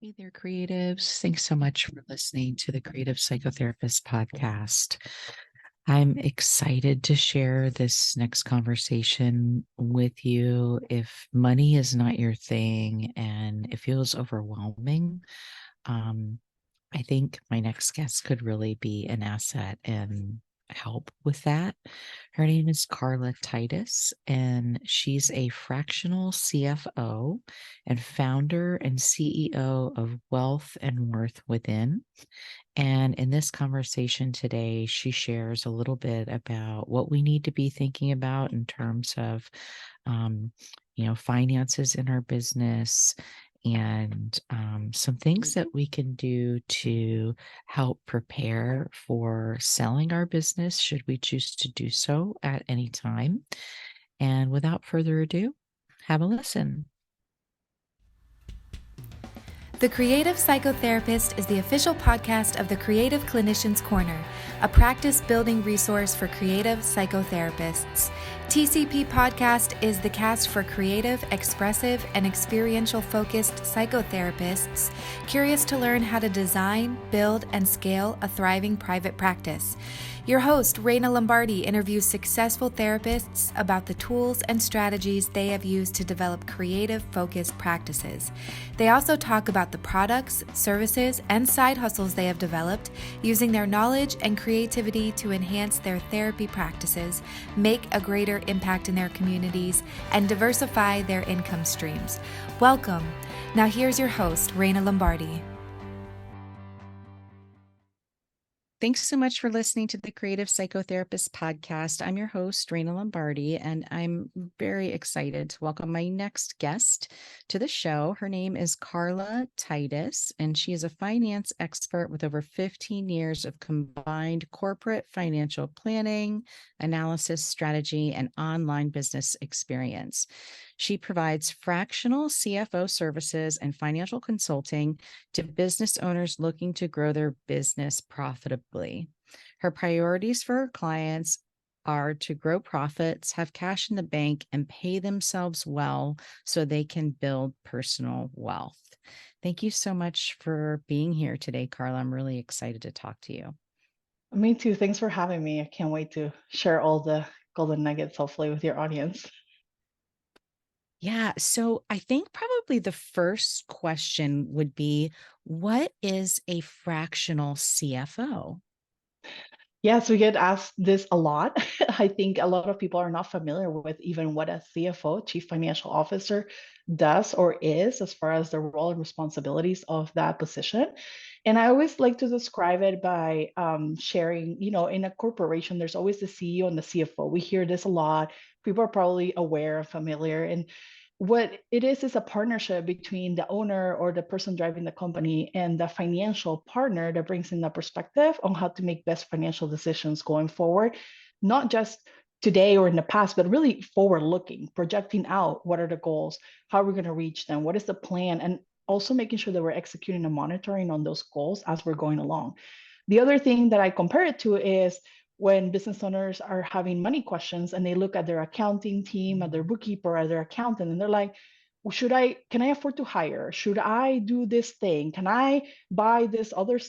Hey there, creatives. Thanks so much for listening to the Creative Psychotherapist podcast. I'm excited to share this next conversation with you. If money is not your thing and it feels overwhelming, um, I think my next guest could really be an asset and help with that. Her name is Carla Titus, and she's a fractional CFO and founder and CEO of Wealth and Worth Within. And in this conversation today, she shares a little bit about what we need to be thinking about in terms of, um, finances in our business and some things that we can do to help prepare for selling our business should we choose to do so at any time. And without further ado, have a listen. The Creative Psychotherapist is the official podcast of the Creative Clinicians Corner, a practice-building resource for creative psychotherapists. TCP Podcast is the cast for creative, expressive, and experiential-focused psychotherapists curious to learn how to design, build, and scale a thriving private practice. Your host, Raina Lombardi, interviews successful therapists about the tools and strategies they have used to develop creative-focused practices. They also talk about the products, services, and side hustles they have developed, using their knowledge and creativity to enhance their therapy practices, make a greater impact in their communities, and diversify their income streams. Welcome. Now here's your host, Raina Lombardi. Thanks so much for listening to the Creative Psychotherapist podcast. I'm your host, Raina Lombardi, and I'm very excited to welcome my next guest to the show. Her name is Carla Titus, and she is a finance expert with over 15 years of combined corporate financial planning, analysis, strategy, and online business experience. She provides fractional CFO services and financial consulting to business owners looking to grow their business profitably. Her priorities for her clients are to grow profits, have cash in the bank, and pay themselves well so they can build personal wealth. Thank you so much for being here today, Carla. I'm really excited to talk to you. Me too. Thanks for having me. I can't wait to share all the golden nuggets, hopefully, with your audience. Yeah. So I think probably the first question would be, what is a fractional CFO? Yes, we get asked this a lot. I think a lot of people are not familiar with even what a CFO, Chief Financial Officer, does or is as far as the role and responsibilities of that position. And I always like to describe it by sharing, in a corporation, there's always the CEO and the CFO. We hear this a lot. People are probably aware and familiar. And what it is a partnership between the owner or the person driving the company and the financial partner that brings in the perspective on how to make best financial decisions going forward, not just today or in the past, but really forward looking, projecting out what are the goals, how are we going to reach them, what is the plan, and also making sure that we're executing and monitoring on those goals as we're going along. The other thing that I compare it to is when business owners are having money questions and they look at their accounting team, at their bookkeeper, at their accountant, and they're like, well, can I afford to hire? Should I do this thing? Can I buy this other,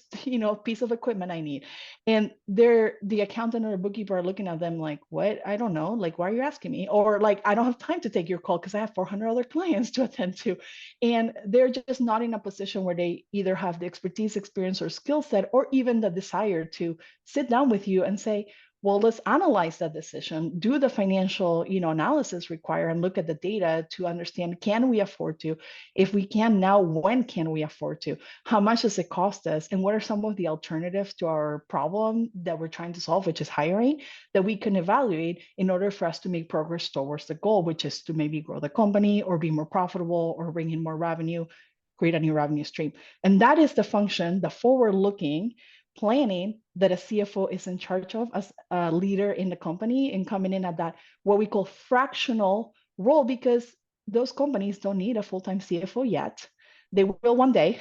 piece of equipment I need? And the accountant or the bookkeeper are looking at them like, what? I don't know. Like, why are you asking me? Or like, I don't have time to take your call because I have 400 other clients to attend to. And they're just not in a position where they either have the expertise, experience, or skill set, or even the desire to sit down with you and say, well, let's analyze that decision, do the financial, analysis required, and look at the data to understand, can we afford to? If we can now, when can we afford to? How much does it cost us? And what are some of the alternatives to our problem that we're trying to solve, which is hiring, that we can evaluate in order for us to make progress towards the goal, which is to maybe grow the company or be more profitable or bring in more revenue, create a new revenue stream. And that is the function, the forward-looking planning that a CFO is in charge of as a leader in the company, and coming in at that what we call fractional role, because those companies don't need a full-time CFO yet. They will one day,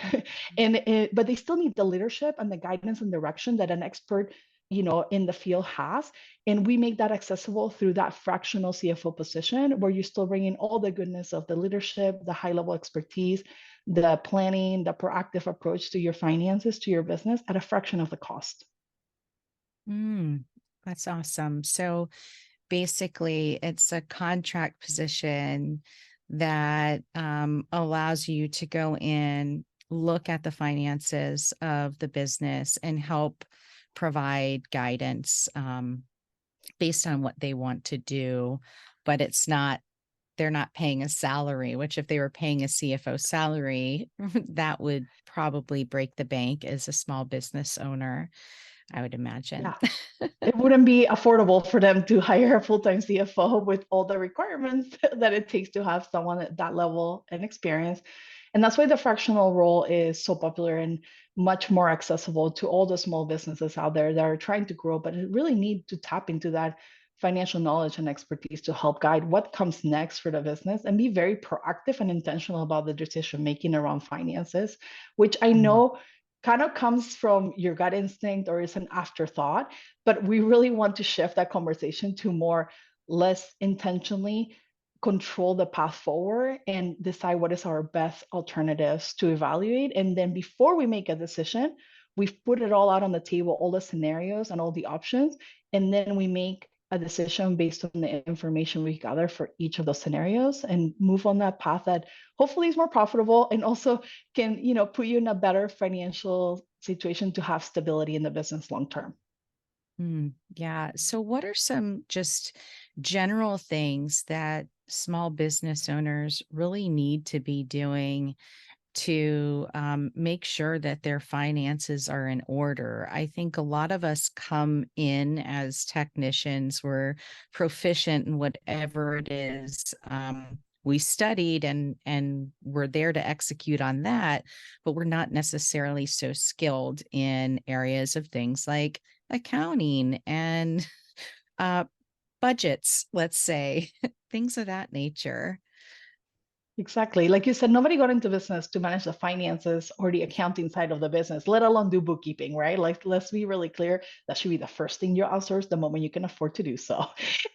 but they still need the leadership and the guidance and direction that an expert in the field has. And we make that accessible through that fractional CFO position, where you still bring in all the goodness of the leadership, the high level expertise, the planning, the proactive approach to your finances, to your business at a fraction of the cost. That's awesome. So basically, it's a contract position that allows you to go in, look at the finances of the business, and help provide guidance based on what they want to do. But they're not paying a salary, which if they were paying a CFO salary, that would probably break the bank as a small business owner, I would imagine. Yeah. It wouldn't be affordable for them to hire a full-time CFO with all the requirements that it takes to have someone at that level and experience. And that's why the fractional role is so popular and much more accessible to all the small businesses out there that are trying to grow, but really need to tap into that financial knowledge and expertise to help guide what comes next for the business and be very proactive and intentional about the decision making around finances, which I know kind of comes from your gut instinct or is an afterthought, but we really want to shift that conversation to more less intentionally control the path forward and decide what is our best alternatives to evaluate. And then before we make a decision, we've put it all out on the table, all the scenarios and all the options, and then we make a decision based on the information we gather for each of those scenarios and move on that path that hopefully is more profitable and also can, put you in a better financial situation to have stability in the business long term. Yeah. So what are some just general things that small business owners really need to be doing to make sure that their finances are in order? I think a lot of us come in as technicians, we're proficient in whatever it is we studied, and we're there to execute on that, but we're not necessarily so skilled in areas of things like accounting and budgets, let's say, things of that nature. Exactly. Like you said, nobody got into business to manage the finances or the accounting side of the business, let alone do bookkeeping, right? Like, let's be really clear. That should be the first thing you outsource the moment you can afford to do so.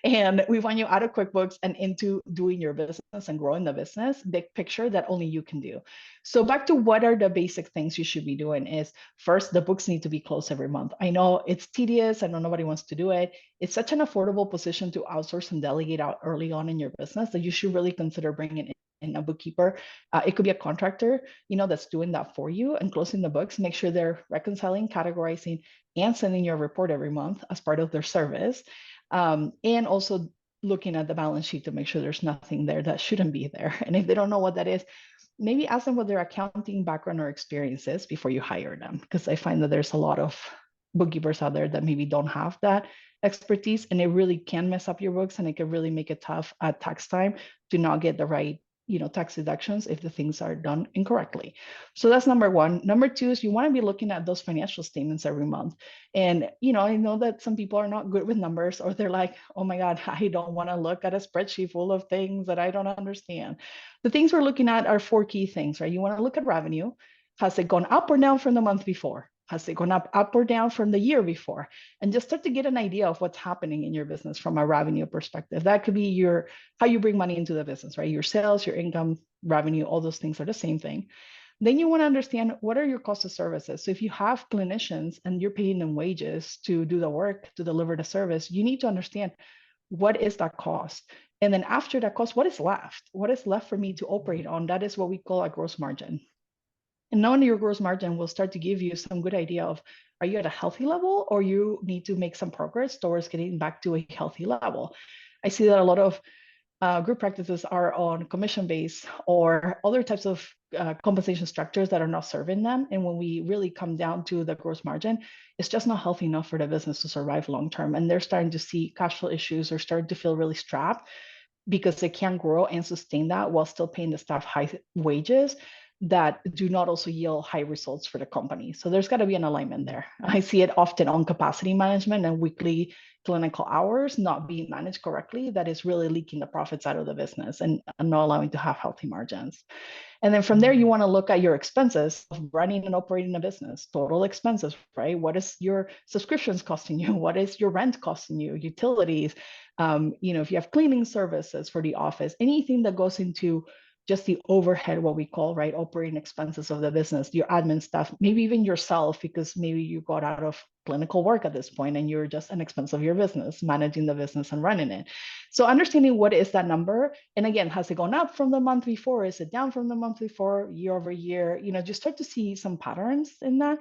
And we want you out of QuickBooks and into doing your business and growing the business, big picture that only you can do. So back to what are the basic things you should be doing is first, the books need to be closed every month. I know it's tedious. I know nobody wants to do it. It's such an affordable position to outsource and delegate out early on in your business that you should really consider bringing in a bookkeeper. It could be a contractor, that's doing that for you and closing the books. Make sure they're reconciling, categorizing, and sending your report every month as part of their service. And also looking at the balance sheet to make sure there's nothing there that shouldn't be there. And if they don't know what that is, maybe ask them what their accounting background or experience is before you hire them, because I find that there's a lot of bookkeepers out there that maybe don't have that expertise, and it really can mess up your books, and it can really make it tough at tax time to not get the right tax deductions if the things are done incorrectly. So that's number one. Number two is you want to be looking at those financial statements every month. And, I know that some people are not good with numbers, or they're like, oh my God, I don't want to look at a spreadsheet full of things that I don't understand. The things we're looking at are four key things, right? You want to look at revenue. Has it gone up or down from the month before? Has it gone up or down from the year before? And just start to get an idea of what's happening in your business from a revenue perspective. That could be how you bring money into the business, right? Your sales, your income, revenue, all those things are the same thing. Then you want to understand what are your costs of services. So if you have clinicians and you're paying them wages to do the work, to deliver the service, you need to understand what is that cost. And then after that cost, what is left? What is left for me to operate on? That is what we call a gross margin. And knowing your gross margin will start to give you some good idea of, are you at a healthy level, or you need to make some progress towards getting back to a healthy level. I see that a lot of group practices are on commission base or other types of compensation structures that are not serving them. And when we really come down to the gross margin, it's just not healthy enough for the business to survive long term. And they're starting to see cash flow issues, or starting to feel really strapped because they can't grow and sustain that while still paying the staff high wages that do not also yield high results for the company. So there's got to be an alignment there. I see it often on capacity management and weekly clinical hours not being managed correctly. That is really leaking the profits out of the business and not allowing to have healthy margins. And then from there, you want to look at your expenses of running and operating a business, total expenses, right? What is your subscriptions costing you? What is your rent costing you? Utilities, if you have cleaning services for the office, anything that goes into just the overhead, what we call, right, operating expenses of the business, your admin staff, maybe even yourself, because maybe you got out of clinical work at this point and you're just an expense of your business, managing the business and running it. So understanding what is that number, and again, has it gone up from the month before? Is it down from the month before, year over year? Just start to see some patterns in that.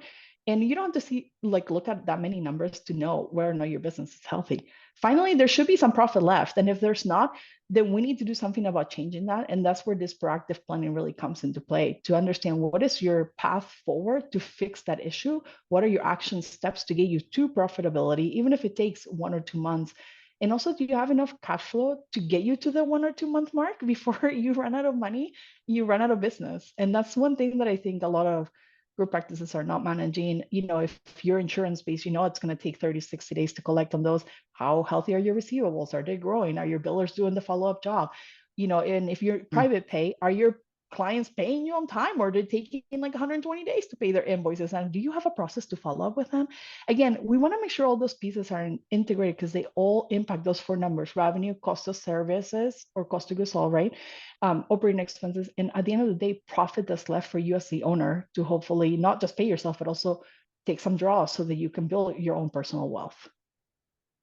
And you don't have to look at that many numbers to know where or not your business is healthy. Finally, there should be some profit left. And if there's not, then we need to do something about changing that. And that's where this proactive planning really comes into play, to understand what is your path forward to fix that issue. What are your action steps to get you to profitability, even if it takes 1 or 2 months? And also, do you have enough cash flow to get you to the 1 or 2 month mark before you run out of money, you run out of business? And that's one thing that I think a lot of group practices are not managing. If you're insurance based, it's going to take 30, 60 days to collect on those. How healthy are your receivables? Are they growing? Are your billers doing the follow-up job? And if you're private pay, are your clients paying you on time, or they're taking like 120 days to pay their invoices? And do you have a process to follow up with them? Again, we want to make sure all those pieces are integrated, because they all impact those 4 numbers: revenue, cost of services or cost of goods sold, right? Operating expenses, and at the end of the day, profit that's left for you as the owner to hopefully not just pay yourself, but also take some draws so that you can build your own personal wealth.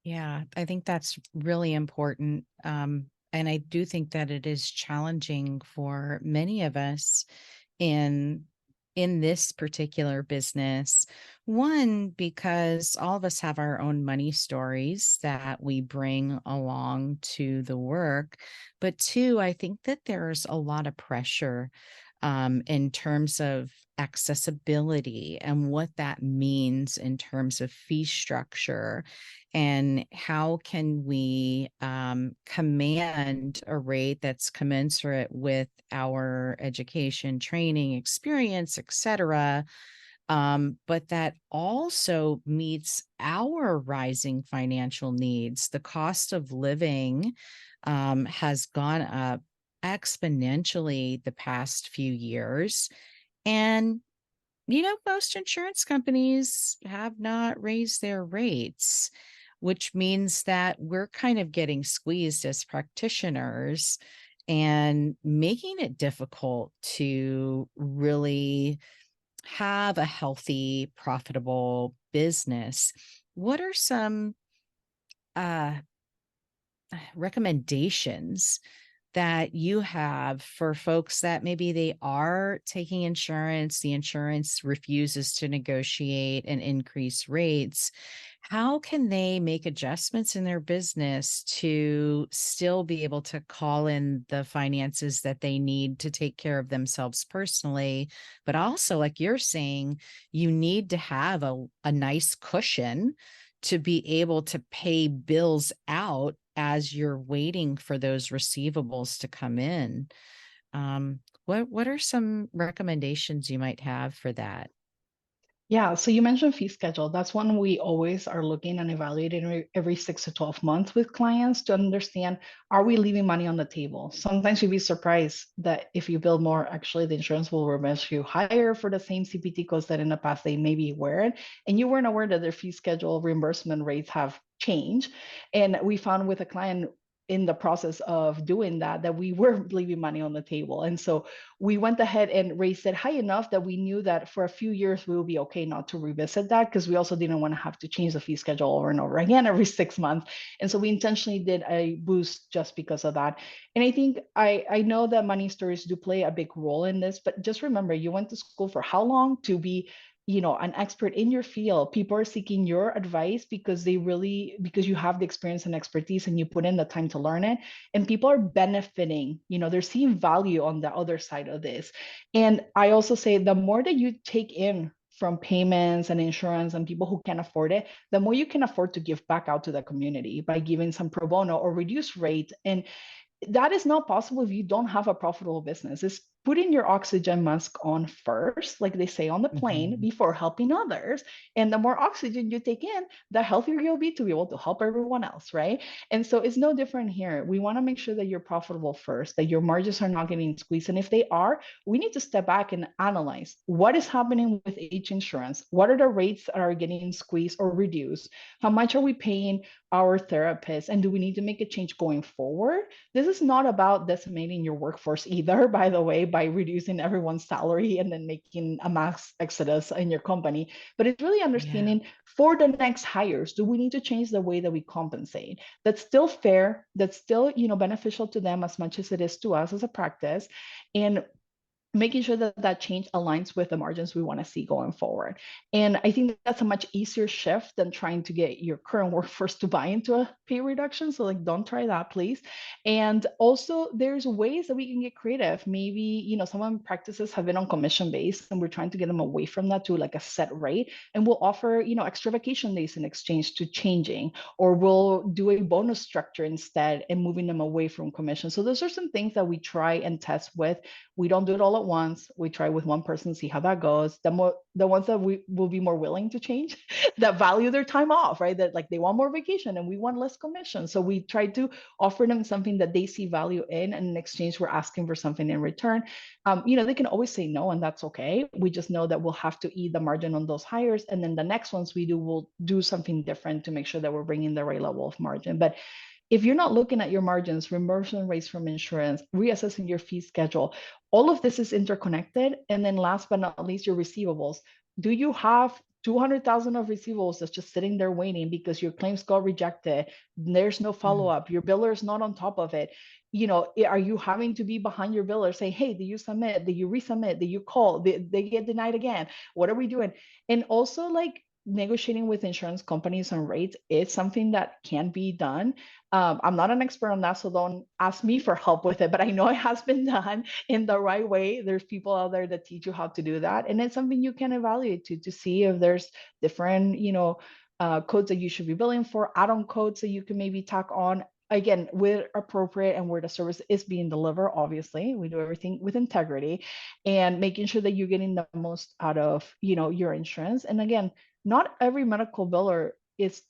Yeah, I think that's really important. And I do think that it is challenging for many of us in this particular business. One, because all of us have our own money stories that we bring along to the work. But two, I think that there's a lot of pressure in terms of accessibility and what that means in terms of fee structure, and how can we command a rate that's commensurate with our education, training, experience, etc., but that also meets our rising financial needs. The cost of living has gone up exponentially the past few years. And, most insurance companies have not raised their rates, which means that we're kind of getting squeezed as practitioners and making it difficult to really have a healthy, profitable business. What are some recommendations that you have for folks that maybe they are taking insurance, the insurance refuses to negotiate and increase rates? How can they make adjustments in their business to still be able to call in the finances that they need to take care of themselves personally? But also, like you're saying, you need to have a nice cushion to be able to pay bills out as you're waiting for those receivables to come in. What are some recommendations you might have for that? Yeah, so you mentioned fee schedule. That's one we always are looking and evaluating every 6 to 12 months with clients to understand, are we leaving money on the table? Sometimes you'd be surprised that if you bill more, actually the insurance will reimburse you higher for the same CPT costs that in the past they maybe weren't, and you weren't aware that their fee schedule reimbursement rates have changed. And we found with a client in the process of doing that we were leaving money on the table. And so we went ahead and raised it high enough that we knew that for a few years we will be okay not to revisit that, because we also didn't want to have to change the fee schedule over and over again every 6 months. And so we intentionally did a boost just because of that. And I think I know that money stories do play a big role in this, but just remember, you went to school for how long to be an expert in your field? People are seeking your advice because you have the experience and expertise and you put in the time to learn it, and people are benefiting. They're seeing value on the other side of this. And I also say, the more that you take in from payments and insurance and people who can afford it, the more you can afford to give back out to the community by giving some pro bono or reduced rate. And that is not possible if you don't have a profitable business. It's putting your oxygen mask on first, like they say on the plane, Mhm. before helping others. And the more oxygen you take in, the healthier you'll be to be able to help everyone else, right? And so it's no different here. We want to make sure that you're profitable first, that your margins are not getting squeezed. And if they are, we need to step back and analyze what is happening with each insurance. What are the rates that are getting squeezed or reduced? How much are we paying our therapists? And do we need to make a change going forward? This is not about decimating your workforce either, by the way, by reducing everyone's salary and then making a mass exodus in your company. But it's really Yeah. understanding for the next hires, do we need to change the way that we compensate? That's still fair, that's still, beneficial to them as much as it is to us as a practice. And making sure that that change aligns with the margins we want to see going forward. And I think that's a much easier shift than trying to get your current workforce to buy into a pay reduction. So like, don't try that, please. And also there's ways that we can get creative. Maybe, some practices have been on commission based and we're trying to get them away from that to like a set rate. And we'll offer, extra vacation days in exchange to changing, or we'll do a bonus structure instead and moving them away from commission. So those are some things that we try and test with. We don't do it all at once. We try with one person, see how that goes. The ones that we will be more willing to change, that value their time off, right? That like they want more vacation and we want less commission. So we try to offer them something that they see value in, and in exchange, we're asking for something in return. They can always say no, and that's okay. We just know that we'll have to eat the margin on those hires, and then the next ones we do, we'll do something different to make sure that we're bringing the right level of margin. But if you're not looking at your margins, reimbursement rates from insurance, reassessing your fee schedule, all of this is interconnected. And then last but not least, your receivables. Do you have 200,000 of receivables that's just sitting there waiting because your claims got rejected? There's no follow Mm. up. Your biller is not on top of it. Are you having to be behind your biller? Say, hey, did you submit? Did you resubmit? Did you call? Did they get denied again? What are we doing? And also, like, negotiating with insurance companies on rates is something that can be done. I'm not an expert on that, so don't ask me for help with it, but I know it has been done in the right way. There's people out there that teach you how to do that. And it's something you can evaluate to see if there's different, codes that you should be billing for, add-on codes that you can maybe tack on. Again, where appropriate and where the service is being delivered, obviously, we do everything with integrity and making sure that you're getting the most out of, your insurance. And again, not every medical biller is,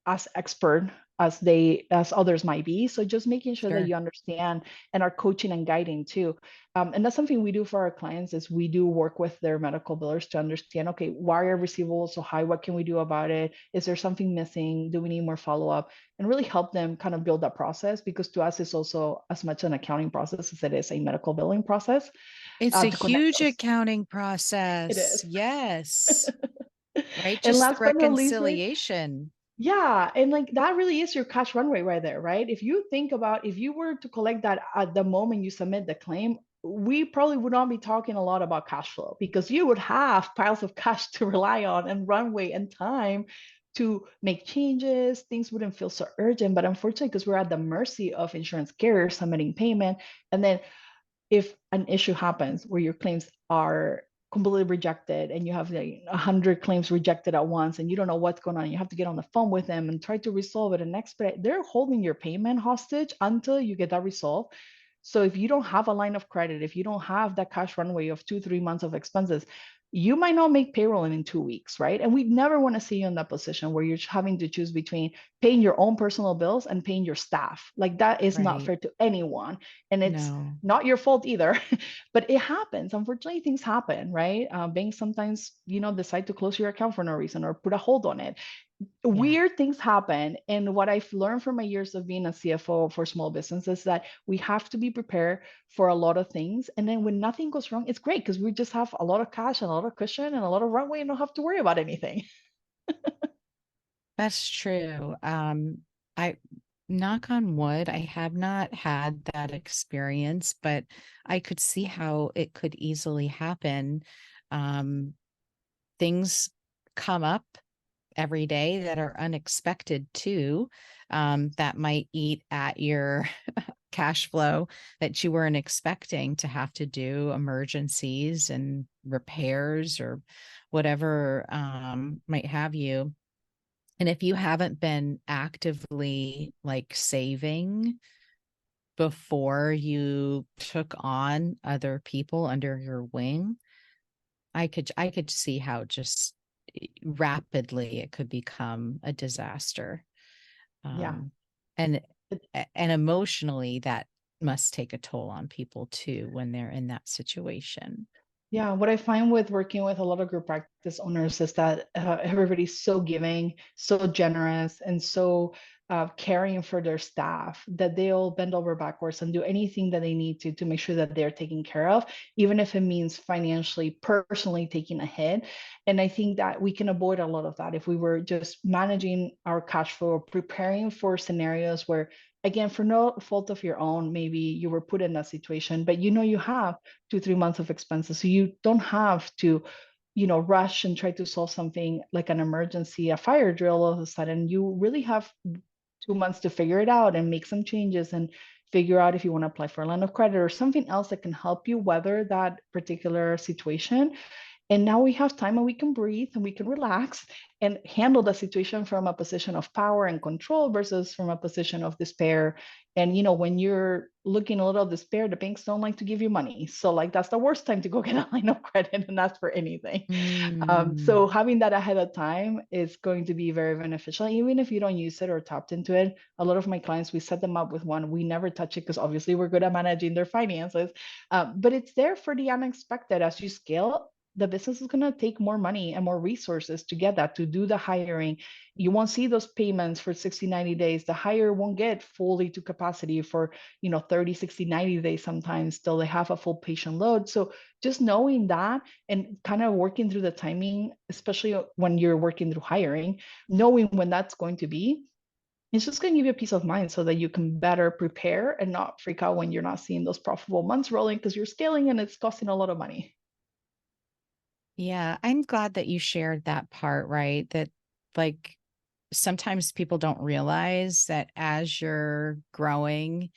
as expert as others might be. So just making sure that Sure. you understand and are coaching and guiding too. And that's something we do for our clients, is we do work with their medical billers to understand, okay, why are receivables so high? What can we do about it? Is there something missing? Do we need more follow-up? And really help them kind of build that process, because to us it's also as much an accounting process as it is a medical billing process, It's a to connect huge those. accounting It process. is. Yes. Right? And Just the last but not least, right? reconciliation. Yeah, and like that really is your cash runway right there, right? If you think about, if you were to collect that at the moment you submit the claim, we probably would not be talking a lot about cash flow, because you would have piles of cash to rely on and runway and time to make changes. Things wouldn't feel so urgent. But unfortunately, because we're at the mercy of insurance carriers submitting payment, and then if an issue happens where your claims are completely rejected and you have like 100 claims rejected at once and you don't know what's going on, you have to get on the phone with them and try to resolve it and expedite, they're holding your payment hostage until you get that resolved. So if you don't have a line of credit, if you don't have that cash runway of 2-3 months of expenses, you might not make payroll in 2 weeks, right? And we never want to see you in that position where you're having to choose between paying your own personal bills and paying your staff. Like, that is not Right. fair to anyone. And it's No. not your fault either, but it happens. Unfortunately, things happen, right? Banks sometimes, decide to close your account for no reason or put a hold on it. Yeah. Weird things happen. And what I've learned from my years of being a CFO for small businesses is that we have to be prepared for a lot of things. And then when nothing goes wrong, it's great, because we just have a lot of cash and a lot of cushion and a lot of runway and don't have to worry about anything. That's true. I knock on wood, I have not had that experience, but I could see how it could easily happen. Um, Things come up every day that are unexpected too, that might eat at your cash flow that you weren't expecting to have to do emergencies and repairs or whatever might have you. And if you haven't been actively like saving before you took on other people under your wing, I could see how just rapidly it could become a disaster. Yeah. Um, and and emotionally that must take a toll on people too when they're in that situation. Yeah, what I find with working with a lot of group practice owners is that everybody's so giving, so generous, and so caring for their staff that they'll bend over backwards and do anything that they need to make sure that they're taken care of, even if it means financially, personally taking a hit. And I think that we can avoid a lot of that if we were just managing our cash flow, preparing for scenarios where, again, for no fault of your own, maybe you were put in that situation, but you have 2, 3 months of expenses. So you don't have to, rush and try to solve something like an emergency, a fire drill all of a sudden. You really have 2 months to figure it out and make some changes and figure out if you want to apply for a line of credit or something else that can help you weather that particular situation. And now we have time and we can breathe and we can relax and handle the situation from a position of power and control versus from a position of despair. And when you're looking a little despair, the banks don't like to give you money. So like that's the worst time to go get a line of credit and ask for anything. Mm. So having that ahead of time is going to be very beneficial, even if you don't use it or tapped into it. A lot of my clients, we set them up with one. We never touch it because obviously we're good at managing their finances, but it's there for the unexpected. As you scale, the business is going to take more money and more resources to get that, to do the hiring. You won't see those payments for 60, 90 days. The hire won't get fully to capacity for 30, 60, 90 days sometimes till they have a full patient load. So just knowing that and kind of working through the timing, especially when you're working through hiring, knowing when that's going to be, it's just going to give you a peace of mind so that you can better prepare and not freak out when you're not seeing those profitable months rolling because you're scaling and it's costing a lot of money. Yeah, I'm glad that you shared that part, right? That like sometimes people don't realize that as you're growing,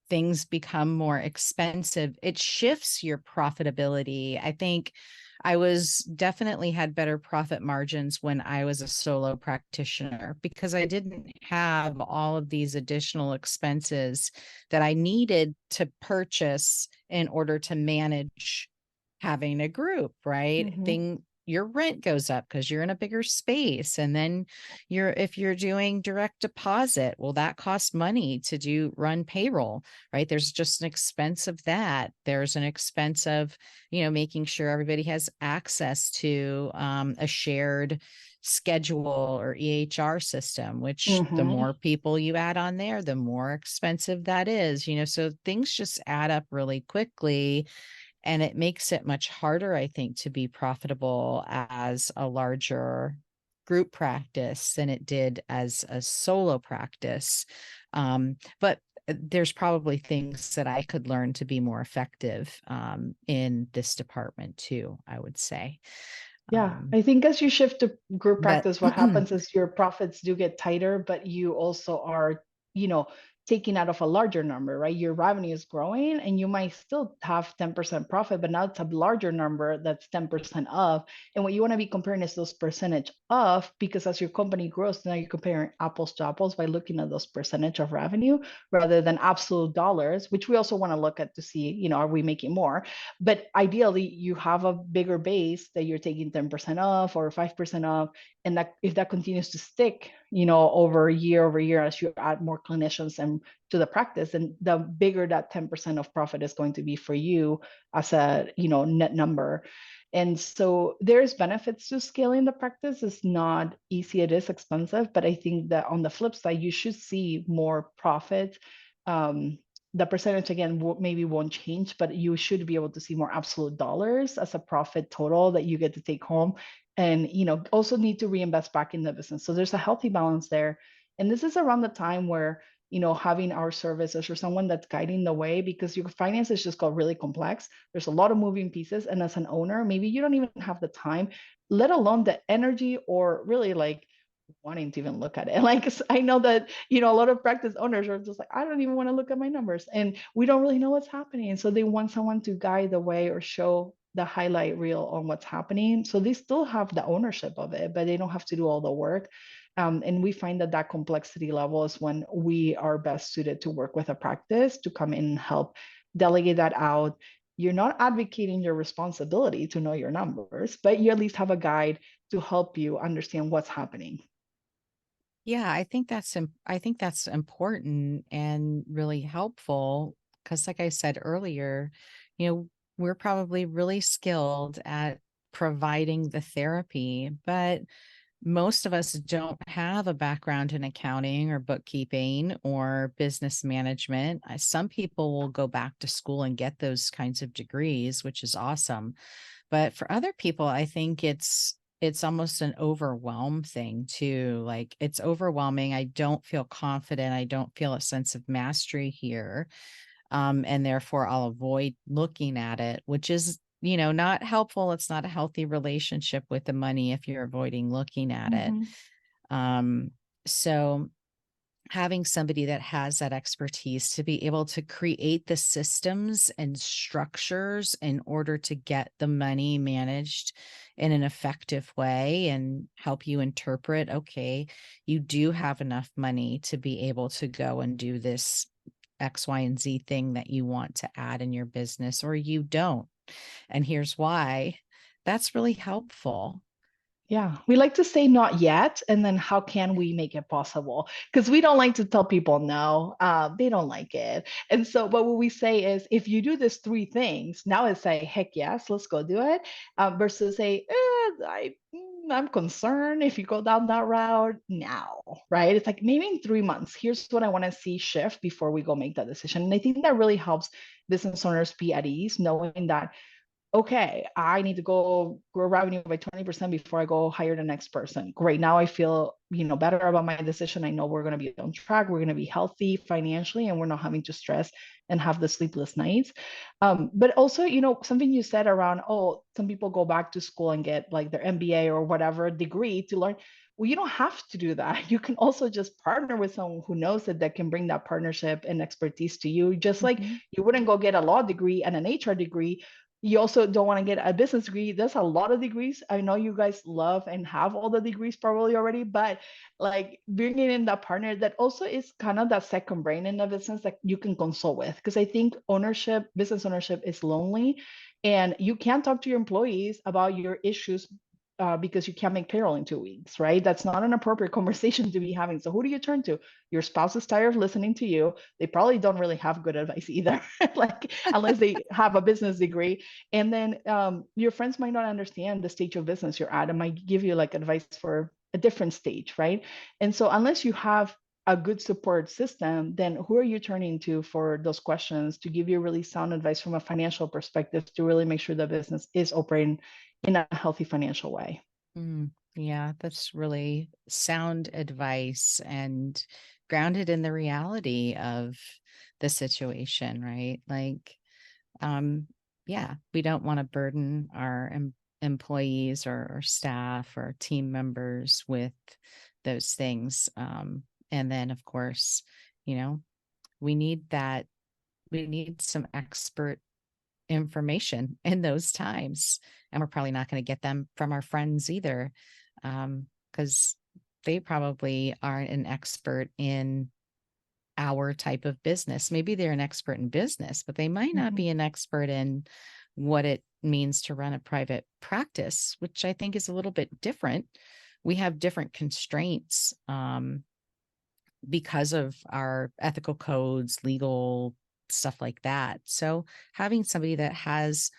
things become more expensive. It shifts your profitability. I think I was definitely had better profit margins when I was a solo practitioner because I didn't have all of these additional expenses that I needed to purchase in order to manage having a group, right? Mm-hmm. Your rent goes up because you're in a bigger space. And then if you're doing direct deposit, well, that costs money to run payroll, right? There's just an expense of that. There's an expense of, making sure everybody has access to a shared schedule or EHR system, which the Mm-hmm. more people you add on there, the more expensive that is, so things just add up really quickly. And it makes it much harder, I think, to be profitable as a larger group practice than it did as a solo practice. But there's probably things that I could learn to be more effective in this department too, I would say. Yeah, I think as you shift to group But practice, what happens is your profits do get tighter, but you also are, you know, taking out of a larger number, right? Your revenue is growing and you might still have 10% profit, but now it's a larger number that's 10% of. And what you want to be comparing is those percentage of, because as your company grows, now you're comparing apples to apples by looking at those percentage of revenue rather than absolute dollars, which we also want to look at to see, are we making more? But ideally, you have a bigger base that you're taking 10% off or 5% off. And that if that continues to stick, over year as you add more clinicians and to the practice, and the bigger that 10% of profit is going to be for you as a net number. And so there's benefits to scaling the practice. It's not easy, it is expensive, but I think that on the flip side, you should see more profit. The percentage again maybe won't change, but you should be able to see more absolute dollars as a profit total that you get to take home, and also need to reinvest back in the business. So there's a healthy balance there, and this is around the time where having our services or someone that's guiding the way, because your finances just got really complex. There's a lot of moving pieces, and as an owner, maybe you don't even have the time, let alone the energy, or really like wanting to even look at it. Like I know that a lot of practice owners are just like, I don't even want to look at my numbers, and we don't really know what's happening. And so they want someone to guide the way or show the highlight reel on what's happening. So they still have the ownership of it, but they don't have to do all the work. And we find that that complexity level is when we are best suited to work with a practice to come in and help delegate that out. You're not advocating your responsibility to know your numbers, but you at least have a guide to help you understand what's happening. Yeah, I think that's important and really helpful because like I said earlier, you know, we're probably really skilled at providing the therapy, but most of us don't have a background in accounting or bookkeeping or business management. Some people will go back to school and get those kinds of degrees, which is awesome. But for other people, I think it's almost an overwhelm thing too. Like it's overwhelming. I don't feel confident. I don't feel a sense of mastery here. And therefore I'll avoid looking at it, which is, you know, not helpful. It's not a healthy relationship with the money if you're avoiding looking at it. Mhm. Um, so having somebody that has that expertise to be able to create the systems and structures in order to get the money managed in an effective way and help you interpret, okay, you do have enough money to be able to go and do this X, Y, and Z thing that you want to add in your business, or you don't. And here's why. That's really helpful. Yeah, we like to say not yet, and then how can we make it possible? Because we don't like to tell people no, they don't like it. And so, but what we say is, if you do these three things, now it's say, heck yes, let's go do it, versus say, I'm concerned if you go down that route now, right? It's like maybe in 3 months, here's what I want to see shift before we go make that decision. And I think that really helps business owners be at ease, knowing that okay, I need to go grow revenue by 20% before I go hire the next person. Great. Now I feel, better about my decision. I know we're going to be on track. We're going to be healthy financially and we're not having to stress and have the sleepless nights. But also, something you said around, oh, some people go back to school and get like their MBA or whatever degree to learn. Well, you don't have to do that. You can also just partner with someone who knows it that can bring that partnership and expertise to you. Just like Mhm. you wouldn't go get a law degree and an HR degree, you also don't want to get a business degree. There's a lot of degrees. I know you guys love and have all the degrees probably already, but like bringing in that partner that also is kind of that second brain in the business that you can consult with. Because I think business ownership is lonely, and you can't talk to your employees about your issues because you can't make payroll in 2 weeks, right? That's not an appropriate conversation to be having. So who do you turn to? Your spouse is tired of listening to you. They probably don't really have good advice either, like unless they have a business degree. And then your friends might not understand the stage of business you're at and might give you like advice for a different stage, right? And so unless you have a good support system, then who are you turning to for those questions to give you really sound advice from a financial perspective to really make sure the business is operating in a healthy financial way? Yeah, that's really sound advice and grounded in the reality of the situation, right? Like, um, yeah, we don't want to burden our employees or staff or team members with those things. And then, of course, you know, we need that, we need some expert information in those times. And we're probably not going to get them from our friends either, because they probably aren't an expert in our type of business. Maybe they're an expert in business, but they might not Mhm. be an expert in what it means to run a private practice, which I think is a little bit different. We have different constraints because of our ethical codes, legal stuff like that. So having somebody that has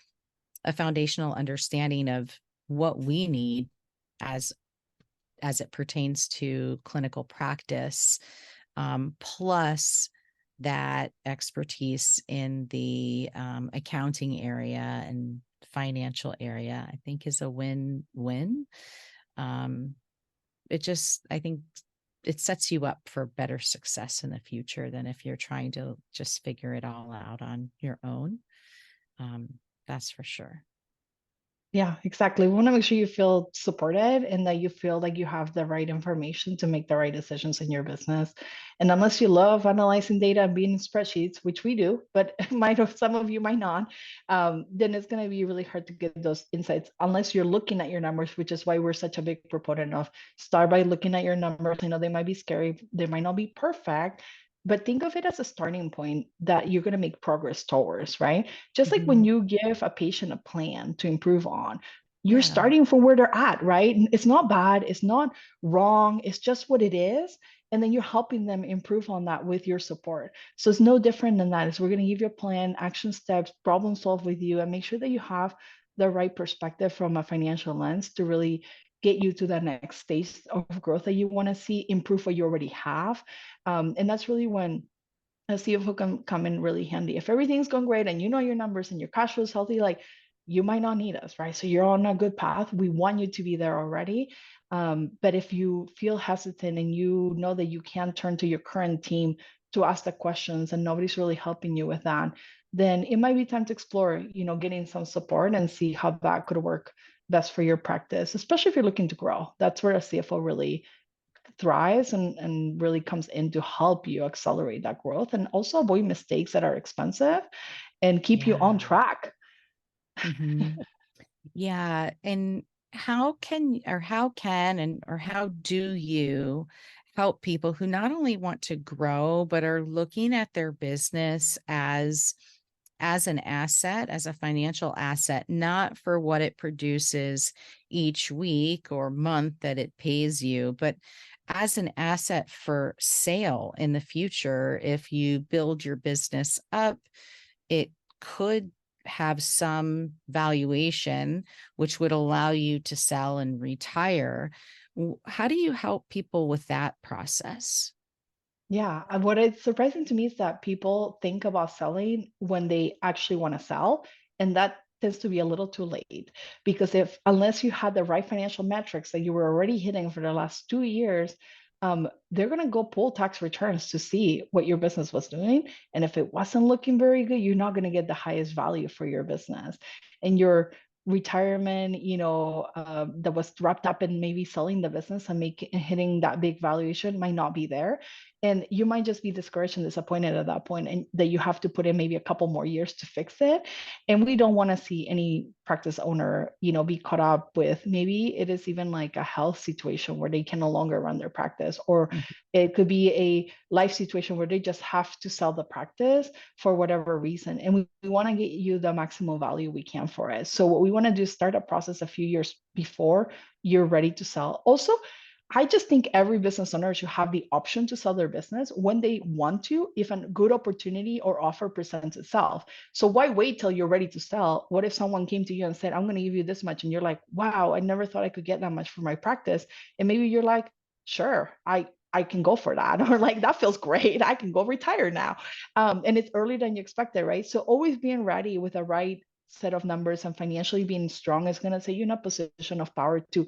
a foundational understanding of what we need as it pertains to clinical practice, plus that expertise in the accounting area and financial area, I think is a win-win. Um, I think it sets you up for better success in the future than if you're trying to just figure it all out on your own. That's for sure. Yeah, exactly. We want to make sure you feel supported and that you feel like you have the right information to make the right decisions in your business. And unless you love analyzing data and being in spreadsheets, which we do, but might have, some of you might not, then it's going to be really hard to get those insights unless you're looking at your numbers, which is why we're such a big proponent of start by looking at your numbers. I know they might be scary, they might not be perfect, but think of it as a starting point that you're going to make progress towards, right? Just like when Mhm. you give a patient a plan to improve on, you're Yeah. starting from where they're at, right? It's not bad, it's not wrong, it's just what it is. And then you're helping them improve on that with your support. So it's no different than that. Is we're going to give you a plan, action steps, problem solve with you, and make sure that you have the right perspective from a financial lens to really get you to the next stage of growth that you want to see, improve what you already have. And that's really when a CFO can come in really handy. If everything's going great and you know your numbers and your cash flow is healthy, like you might not need us, right? So you're on a good path. We want you to be there already. But if you feel hesitant and you know that you can't turn to your current team to ask the questions and nobody's really helping you with that, then it might be time to explore, getting some support and see how that could work best for your practice, especially if you're looking to grow. That's where a CFO really thrives and really comes in to help you accelerate that growth and also avoid mistakes that are expensive and keep you on Yeah. track. Mhm. Yeah. And how do you help people who not only want to grow, but are looking at their business as an asset, as a financial asset, not for what it produces each week or month that it pays you, but as an asset for sale in the future. If you build your business up, it could have some valuation, which would allow you to sell and retire. How do you help people with that process? Yeah, and what is surprising to me is that people think about selling when they actually want to sell, and that tends to be a little too late because if unless you had the right financial metrics that you were already hitting for the last 2 years, they're going to go pull tax returns to see what your business was doing, and if it wasn't looking very good, you're not going to get the highest value for your business, and your retirement, that was wrapped up in maybe selling the business and making hitting that big valuation might not be there, and you might just be discouraged and disappointed at that point and that you have to put in maybe a couple more years to fix it. And we don't want to see any practice owner, be caught up with maybe it is even like a health situation where they can no longer run their practice, or Mhm. it could be a life situation where they just have to sell the practice for whatever reason. And we want to get you the maximum value we can for it. So what we want to do is start a process a few years before you're ready to sell. Also, I just think every business owner should have the option to sell their business when they want to, if a good opportunity or offer presents itself. So why wait till you're ready to sell? What if someone came to you and said, I'm going to give you this much? And you're like, wow, I never thought I could get that much for my practice. And maybe you're like, sure, I can go for that. Or like, that feels great. I can go retire now. And it's earlier than you expected, right? So always being ready with the right set of numbers and financially being strong is going to set you in a position of power to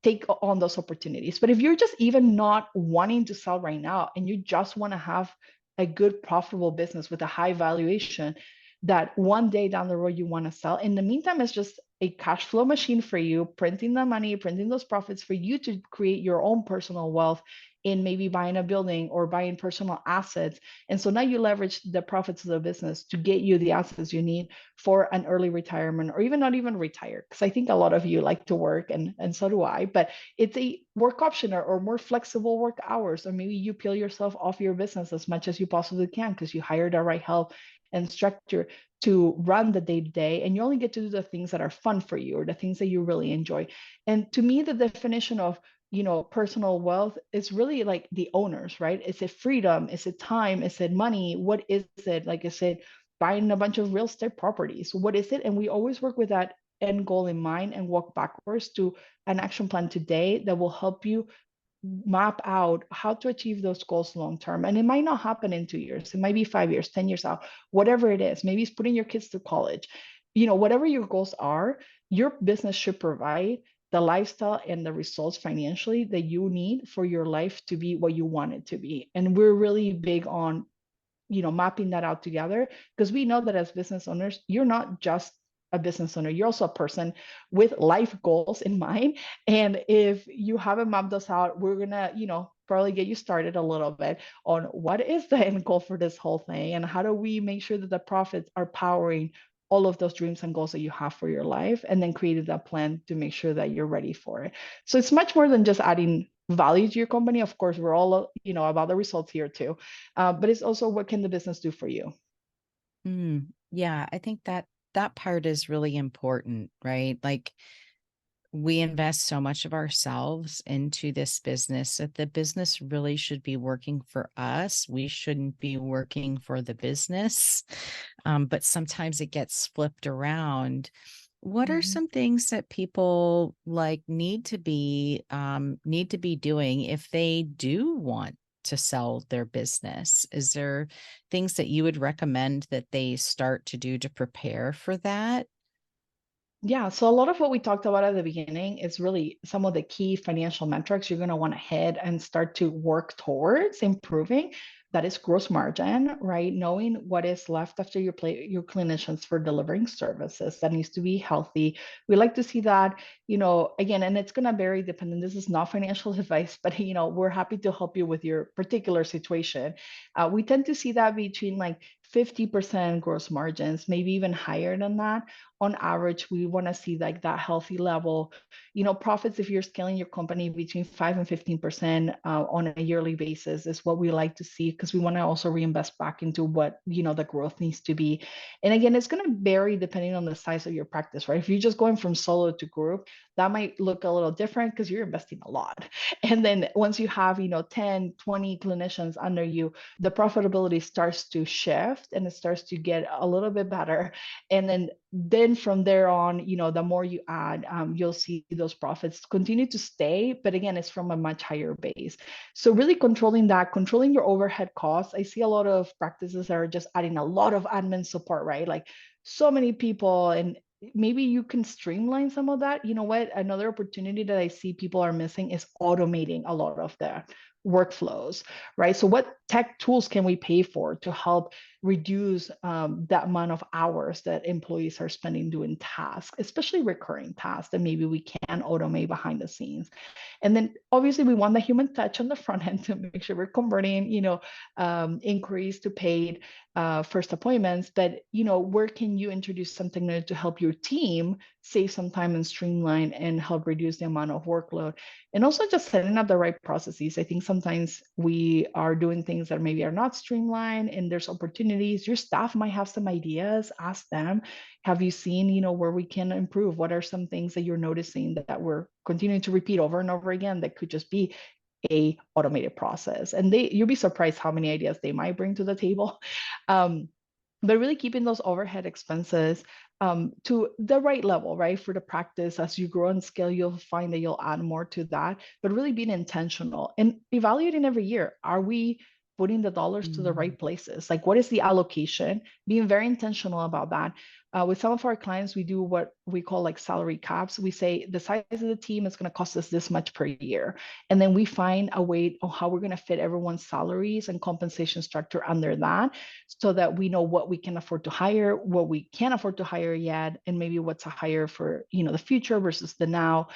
take on those opportunities. But if you're just even not wanting to sell right now and you just want to have a good profitable business with a high valuation that one day down the road you want to sell, in the meantime it's just a cash flow machine for you, printing the money, printing those profits for you to create your own personal wealth in maybe buying a building or buying personal assets. And so now you leverage the profits of the business to get you the assets you need for an early retirement, or even not even retire, because I think a lot of you like to work, and so do I, but it's a work option, or more flexible work hours, or maybe you peel yourself off your business as much as you possibly can because you hired the right help and structure to run the day to day, and you only get to do the things that are fun for you or the things that you really enjoy. And to me, the definition of personal wealth is really like the owners, right? Is it freedom? Is it time? Is it money? What is it? Like I said, buying a bunch of real estate properties. What is it? And we always work with that end goal in mind and walk backwards to an action plan today that will help you map out how to achieve those goals long term. And it might not happen in 2 years, it might be 5 years, 10 years out, whatever it is. Maybe it's putting your kids to college. Whatever your goals are, your business should provide the lifestyle and the results financially that you need for your life to be what you want it to be. And we're really big on mapping that out together, because we know that as business owners, you're not just a business owner, you're also a person with life goals in mind. And if you haven't mapped those out, we're gonna, probably get you started a little bit on what is the end goal for this whole thing, and how do we make sure that the profits are powering all of those dreams and goals that you have for your life, and then created that plan to make sure that you're ready for it. So it's much more than just adding value to your company. Of course, we're all, about the results here too. But it's also, what can the business do for you? Yeah, I think that part is really important, right? Like, we invest so much of ourselves into this business that the business really should be working for us. We shouldn't be working for the business. But sometimes it gets flipped around. What are Mhm. some things that people need to be doing if they do want to sell their business? Is there things that you would recommend that they start to do to prepare for that? Yeah, so a lot of what we talked about at the beginning is really some of the key financial metrics you're going to want to hit and start to work towards improving. That is gross margin, right? Knowing what is left after you play your clinicians for delivering services, that needs to be healthy. We like to see that, again, and it's going to vary depending. This is not financial advice, but we're happy to help you with your particular situation. We tend to see that between like 50% gross margins, maybe even higher than that. On average, we want to see like that healthy level, profits. If you're scaling your company between 5 and 15% on a yearly basis is what we like to see, because we want to also reinvest back into what, the growth needs to be. And again, it's going to vary depending on the size of your practice, right? If you're just going from solo to group, that might look a little different because you're investing a lot. And then once you have, 10, 20 clinicians under you, the profitability starts to shift and it starts to get a little bit better. And then from there on, the more you add, you'll see those profits continue to stay. But again, it's from a much higher base. So really controlling that, controlling your overhead costs. I see a lot of practices that are just adding a lot of admin support, right? Like so many people, and maybe you can streamline some of that. You know what? Another opportunity that I see people are missing is automating a lot of the workflows, right? So what tech tools can we pay for to help reduce that amount of hours that employees are spending doing tasks, especially recurring tasks that maybe we can automate behind the scenes? And then obviously we want the human touch on the front end to make sure we're converting, inquiries to paid first appointments. But, where can you introduce something new to help your team save some time and streamline and help reduce the amount of workload? And also just setting up the right processes. I think sometimes we are doing things that maybe are not streamlined, and there's opportunities. Your staff might have some ideas, ask them. Have you seen, where we can improve? What are some things that you're noticing that we're continuing to repeat over and over again that could just be a automated process? And you'll be surprised how many ideas they might bring to the table. Um, but really keeping those overhead expenses to the right level, right? For the practice, as you grow and scale, you'll find that you'll add more to that, but really being intentional and evaluating every year. Are we putting the dollars to the Mm. right places? Like, what is the allocation? Being very intentional about that. With some of our clients, we do what we call like salary caps. We say the size of the team is going to cost us this much per year. And then we find a way on how we're going to fit everyone's salaries and compensation structure under that, so that we know what we can afford to hire, what we can't afford to hire yet, and maybe what to hire for, the future versus the now.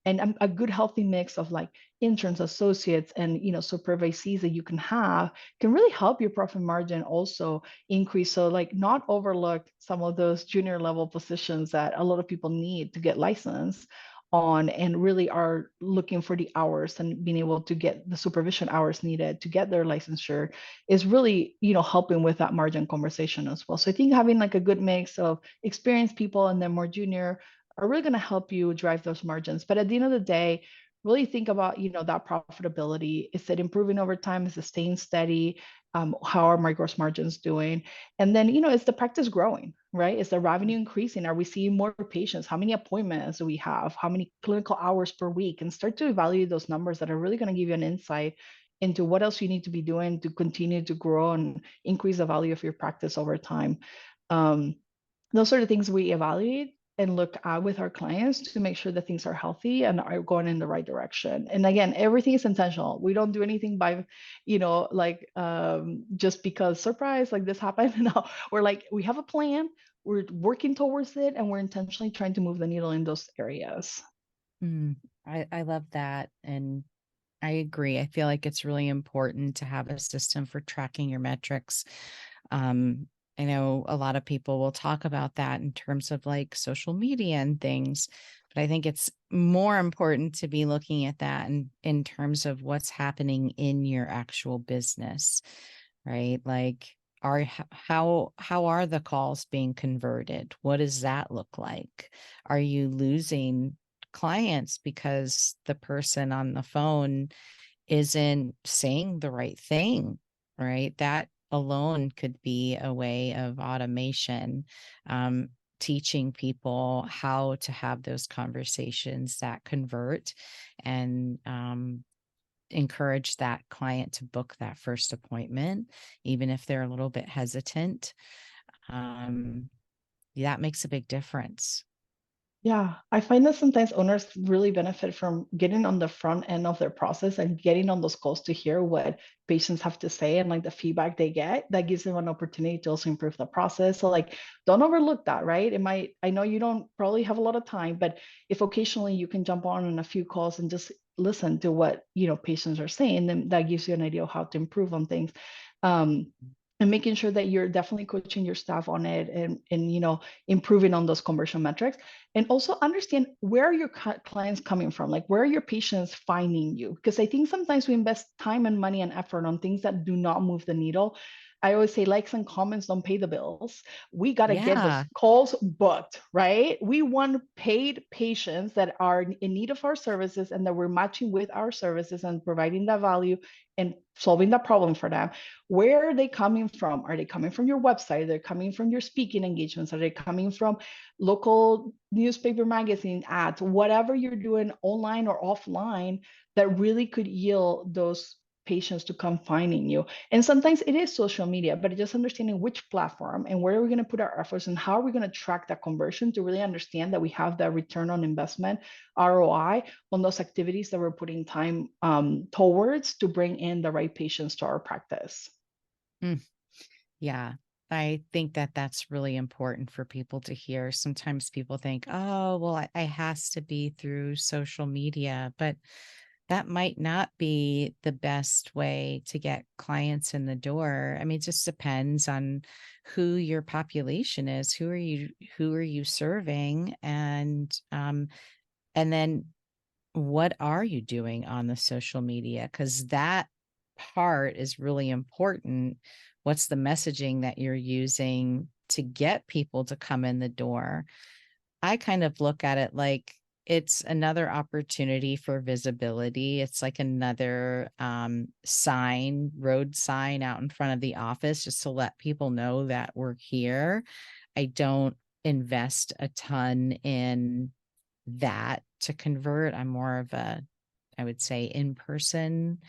And a good healthy mix of like interns, associates, and supervisees that you can have can really help your profit margin also increase. So like, not overlook some of those junior level positions that a lot of people need to get licensed on, and really are looking for the hours and being able to get the supervision hours needed to get their licensure, is really, helping with that margin conversation as well. So I think having like a good mix of experienced people and then more junior are really going to help you drive those margins. But at the end of the day, really think about, that profitability. Is it improving over time? Is it staying steady? How are my gross margins doing? And then, is the practice growing, right? Is the revenue increasing? Are we seeing more patients? How many appointments do we have? How many clinical hours per week? And start to evaluate those numbers that are really going to give you an insight into what else you need to be doing to continue to grow and increase the value of your practice over time. Um, those are the things we evaluate and look at with our clients to make sure that things are healthy and are going in the right direction. And again, everything is intentional. We don't do anything by, just because surprise, like this happened. No, we're like, we have a plan. we're working towards it, and we're intentionally trying to move the needle in those areas. Mm, I love that. And I agree. I feel like it's really important to have a system for tracking your metrics. Um, I know a lot of people will talk about that in terms of like social media and things, but I think it's more important to be looking at that in terms of what's happening in your actual business, right? Like, how are the calls being converted? What does that look like? Are you losing clients because the person on the phone isn't saying the right thing, right? That alone could be a way of automation, teaching people how to have those conversations that convert and encourage that client to book that first appointment, even if they're a little bit hesitant. Um, that makes a big difference. Yeah, I find that sometimes owners really benefit from getting on the front end of their process and getting on those calls to hear what patients have to say and like the feedback they get. That gives them an opportunity to also improve the process. So like don't overlook that, right? It might, I know you don't probably have a lot of time, but if occasionally you can jump on a few calls and just listen to what, patients are saying, then that gives you an idea of how to improve on things. And making sure that you're definitely coaching your staff on it, and improving on those conversion metrics, and also understand where are your clients coming from, like where are your patients finding you, because I think sometimes we invest time and money and effort on things that do not move the needle. I always say likes and comments don't pay the bills. We got to get those Yeah. calls booked, right? We want paid patients that are in need of our services and that we're matching with our services and providing that value and solving that problem for them. Where are they coming from? Are they coming from your website? Are they coming from your speaking engagements? Are they coming from local newspaper, magazine ads? Whatever you're doing online or offline that really could yield those patients to come finding you. And sometimes it is social media, but just understanding which platform and where are we going to put our efforts and how are we going to track that conversion to really understand that we have that return on investment, ROI, on those activities that we're putting time towards to bring in the right patients to our practice. Mm. Yeah, I think that that's really important for people to hear. Sometimes people think, oh, well, I has to be through social media, but that might not be the best way to get clients in the door. I mean, it just depends on who your population is. Who are you serving? And then what are you doing on the social media? Because that part is really important. What's the messaging that you're using to get people to come in the door? I kind of look at it like it's another opportunity for visibility. It's like another road sign out in front of the office, just to let people know that we're here. I don't invest a ton in that to convert. I'm more of I would say, in-person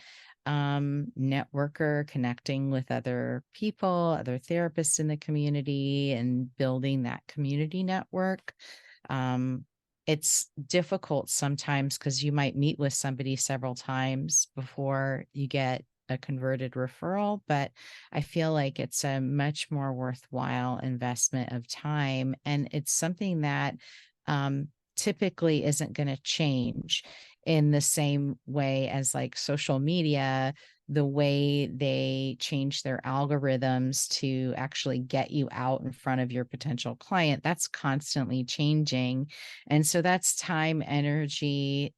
networker, connecting with other people, other therapists in the community, and building that community network. Um, it's difficult sometimes because you might meet with somebody several times before you get a converted referral, but I feel like it's a much more worthwhile investment of time. And it's something that typically isn't going to change in the same way as like social media, the way they change their algorithms to actually get you out in front of your potential client. That's constantly changing. And so that's time, energy,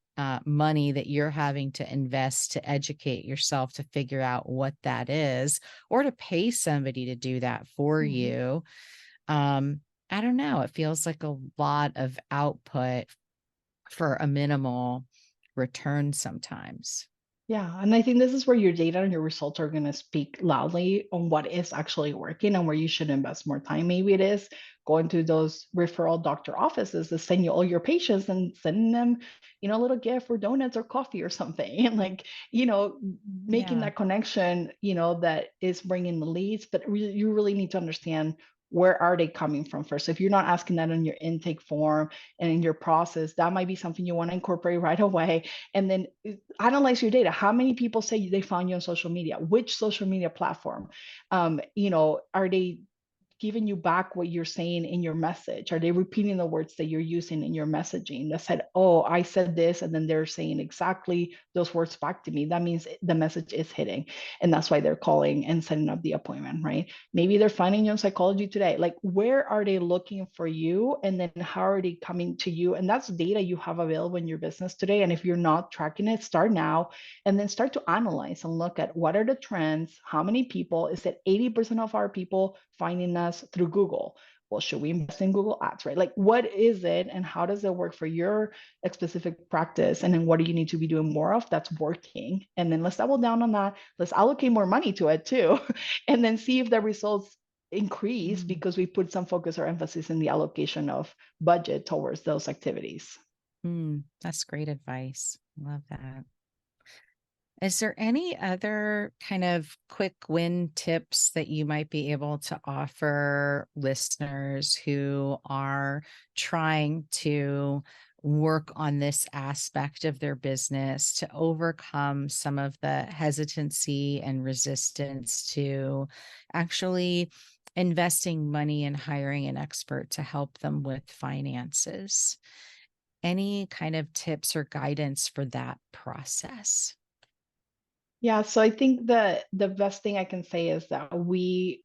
money that you're having to invest to educate yourself to figure out what that is, or to pay somebody to do that for Mhm. you. I don't know. It feels like a lot of output for a minimal return sometimes. Yeah, and I think this is where your data and your results are going to speak loudly on what is actually working and where you should invest more time. Maybe it is going to those referral doctor offices to send you all your patients and sending them, a little gift or donuts or coffee or something, and like, making Yeah. that connection, that is bringing the leads. But you really need to understand where are they coming from first. So if you're not asking that in your intake form and in your process, that might be something you want to incorporate right away. And then analyze your data. How many people say they found you on social media? Which social media platform? Are they giving you back what you're saying in your message? Are they repeating the words that you're using in your messaging that said, oh, I said this, and then they're saying exactly those words back to me? That means the message is hitting. And that's why they're calling and setting up the appointment, right? Maybe they're finding you on Psychology Today. Like, where are they looking for you? And then how are they coming to you? And that's data you have available in your business today. And if you're not tracking it, start now, and then start to analyze and look at what are the trends, how many people, is it 80% of our people finding us through Google? Well, should we invest in Google Ads, right? Like, what is it and how does it work for your specific practice? And then what do you need to be doing more of that's working? And then let's double down on that. Let's allocate more money to it too. And then see if the results increase because we put some focus or emphasis in the allocation of budget towards those activities. That's great advice. Love that. Is there any other kind of quick win tips that you might be able to offer listeners who are trying to work on this aspect of their business to overcome some of the hesitancy and resistance to actually investing money and hiring an expert to help them with finances? Any kind of tips or guidance for that process? Yeah, so I think the best thing I can say is that we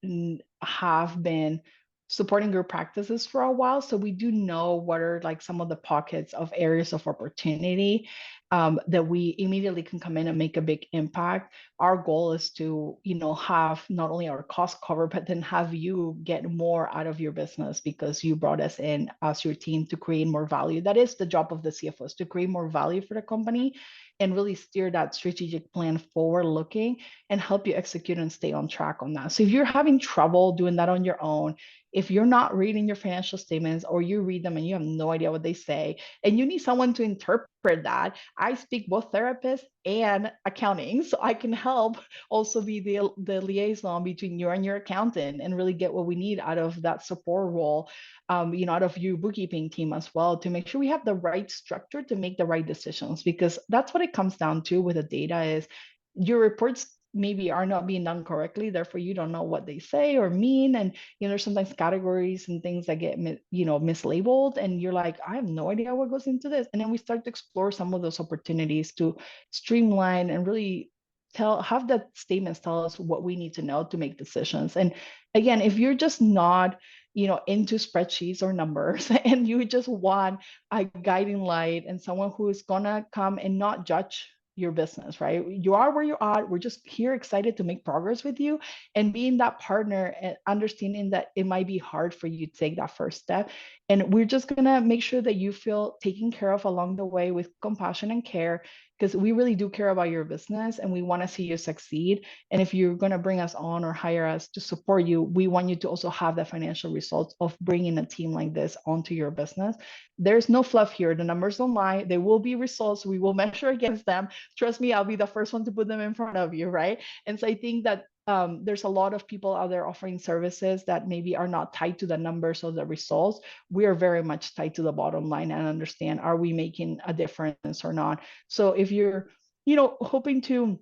have been supporting group practices for a while, so we do know what are like some of the pockets of areas of opportunity that we immediately can come in and make a big impact. Our goal is to, have not only our cost covered, but then have you get more out of your business because you brought us in as your team to create more value. That is the job of the CFOs, to create more value for the company and really steer that strategic plan forward looking and help you execute and stay on track on that. So if you're having trouble doing that on your own, if you're not reading your financial statements or you read them and you have no idea what they say and you need someone to interpret that, I speak both therapist and accounting, so I can help also be the liaison between you and your accountant and really get what we need out of that support role, out of your bookkeeping team as well, to make sure we have the right structure to make the right decisions, because that's what it comes down to with the data is your reports maybe are not being done correctly, therefore you don't know what they say or mean, and there's sometimes categories and things that get mislabeled and you're like, I have no idea what goes into this. And then we start to explore some of those opportunities to streamline and really have the statements tell us what we need to know to make decisions. And again, if you're just not into spreadsheets or numbers and you just want a guiding light and someone who is gonna come and not judge your business, right? You are where you are. We're just here excited to make progress with you and being that partner and understanding that it might be hard for you to take that first step. And we're just going to make sure that you feel taken care of along the way with compassion and care, because we really do care about your business and we want to see you succeed. And if you're going to bring us on or hire us to support you, we want you to also have the financial results of bringing a team like this onto your business. There's no fluff here. The numbers don't lie. There will be results. We will measure against them. Trust me, I'll be the first one to put them in front of you, right? And so I think that there's a lot of people out there offering services that maybe are not tied to the numbers or the results. We are very much tied to the bottom line and understand, are we making a difference or not? So if you're, hoping to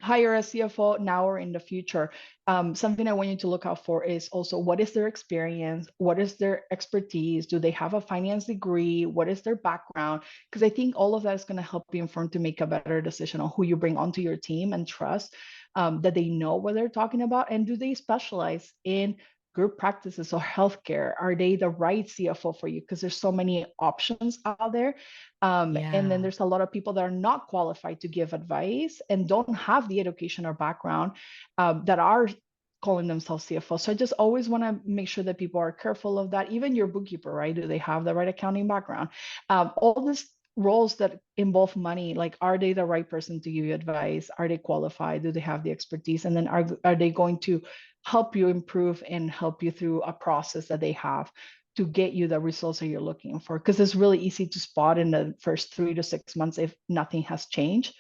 hire a CFO now or in the future, something I want you to look out for is also, what is their experience? What is their expertise? Do they have a finance degree? What is their background? Because I think all of that is going to help you inform to make a better decision on who you bring onto your team and trust that they know what they're talking about. And do they specialize in group practices or healthcare? Are they the right CFO for you? Because there's so many options out there. And then there's a lot of people that are not qualified to give advice and don't have the education or background that are calling themselves CFO. So I just always want to make sure that people are careful of that. Even your bookkeeper, right? Do they have the right accounting background? All these roles that involve money, like, are they the right person to give you advice? Are they qualified? Do they have the expertise? And then are they going to help you improve and help you through a process that they have to get you the results that you're looking for? Because it's really easy to spot in the first 3 to 6 months if nothing has changed,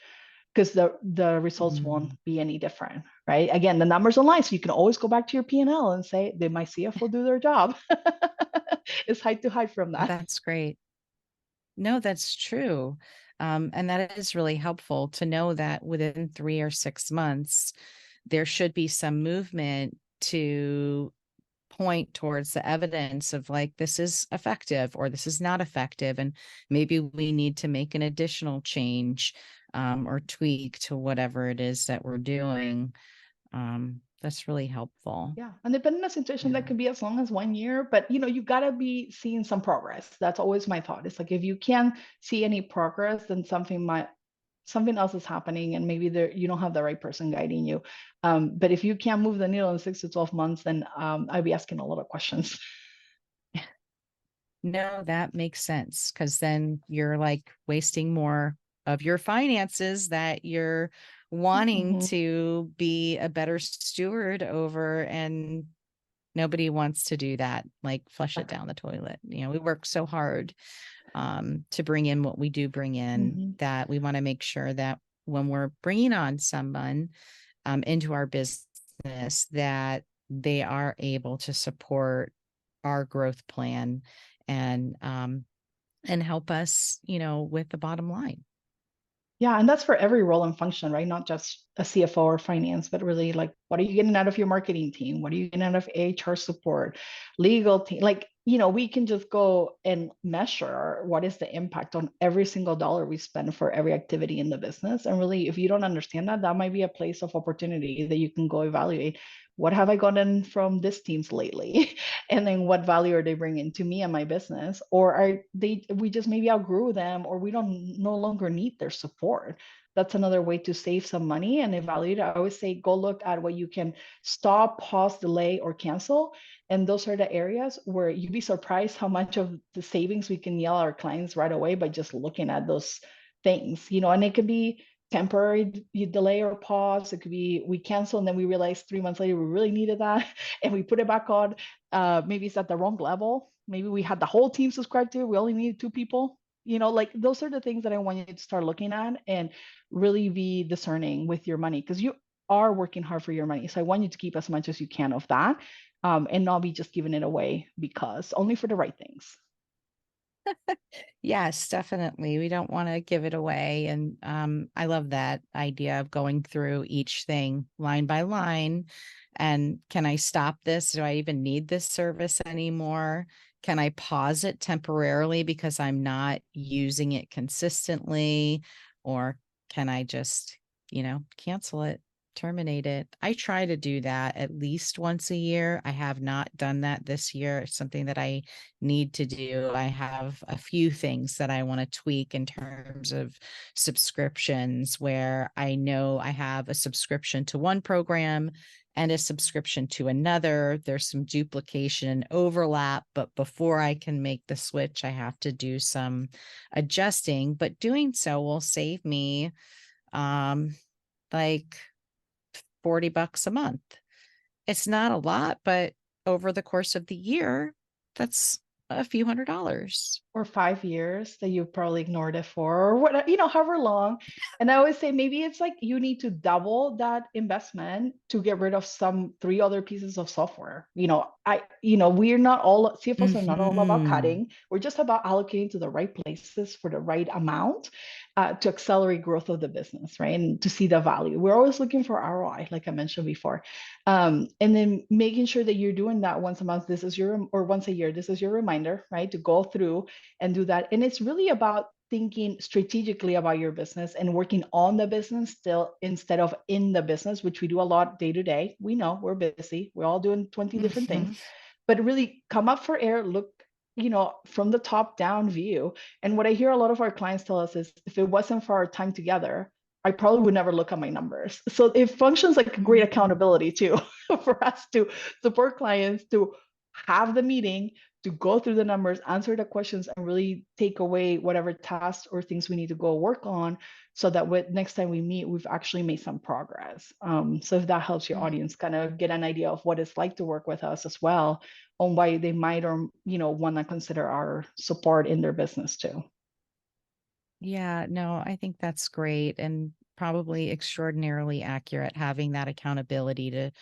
because the results won't be any different, right? Again, the numbers don't lie, so you can always go back to your P&L and say, did my CFO do their job? It's hard to hide from that. That's great. No, that's true. And that is really helpful to know that within 3 or 6 months, there should be some movement to point towards the evidence of like, this is effective or this is not effective. And maybe we need to make an additional change or tweak to whatever it is that we're doing. That's really helpful. Yeah. And depending on the situation, Yeah. that could be as long as 1 year, but you gotta be seeing some progress. That's always my thought. It's like if you can't see any progress, then something else is happening, and maybe you don't have the right person guiding you. But if you can't move the needle in 6 to 12 months, then I'd be asking a lot of questions. No, that makes sense, because then you're like wasting more of your finances that you're wanting Mhm. to be a better steward over, and nobody wants to do that, like flush it down the toilet. We work so hard to bring in what we do bring in, Mhm. that we want to make sure that when we're bringing on someone into our business, that they are able to support our growth plan and help us, with the bottom line. Yeah, and that's for every role and function, right? Not just a CFO or finance, but really like, what are you getting out of your marketing team? What are you getting out of HR support, legal team? Like, we can just go and measure what is the impact on every single dollar we spend for every activity in the business. And really, if you don't understand that, that might be a place of opportunity that you can go evaluate. What have I gotten from this teams lately? And then what value are they bringing to me and my business? Or we just maybe outgrew them, or we don't no longer need their support. That's another way to save some money and evaluate. I always say go look at what you can stop, pause, delay, or cancel. And those are the areas where you'd be surprised how much of the savings we can yell at our clients right away by just looking at those things. And it could be temporary, you delay or pause. It could be we cancel and then we realize 3 months later we really needed that and we put it back on. Maybe it's at the wrong level. Maybe we had the whole team subscribed to it. We only needed 2 people. Like those are the things that I want you to start looking at and really be discerning with your money, because you are working hard for your money. So I want you to keep as much as you can of that, and not be just giving it away because only for the right things. Yes, definitely. We don't want to give it away. And I love that idea of going through each thing line by line. And can I stop this? Do I even need this service anymore? Can I pause it temporarily because I'm not using it consistently? Or can I just, cancel it, terminate it? I try to do that at least once a year. I have not done that this year. It's something that I need to do. I have a few things that I want to tweak in terms of subscriptions, where I know I have a subscription to one program and a subscription to another. There's some duplication and overlap, but before I can make the switch, I have to do some adjusting. But doing so will save me like $40 a month. It's not a lot, but over the course of the year, that's a few $100s. Or 5 years that you've probably ignored it for, or what, however long. And I always say maybe it's like you need to double that investment to get rid of some 3 other pieces of software. We're not all CFOs are not all about Mm-hmm. cutting. We're just about allocating to the right places for the right amount, to accelerate growth of the business, right? And to see the value. We're always looking for ROI, like I mentioned before. And then making sure that you're doing that once a month, or once a year, this is your reminder, right? To go through and do that. And it's really about thinking strategically about your business and working on the business still instead of in the business, which we do a lot day to day. We know we're busy. We're all doing 20 different things, Mm-hmm. but really come up for air, look, from the top down view. And what I hear a lot of our clients tell us is if it wasn't for our time together, I probably would never look at my numbers. So it functions like a great accountability too for us to support clients to have the meeting, to go through the numbers, answer the questions, and really take away whatever tasks or things we need to go work on, so that next time we meet, we've actually made some progress. So if that helps your audience kind of get an idea of what it's like to work with us as well, on why they might or want to consider our support in their business too. Yeah, no, I think that's great and probably extraordinarily accurate, having that accountability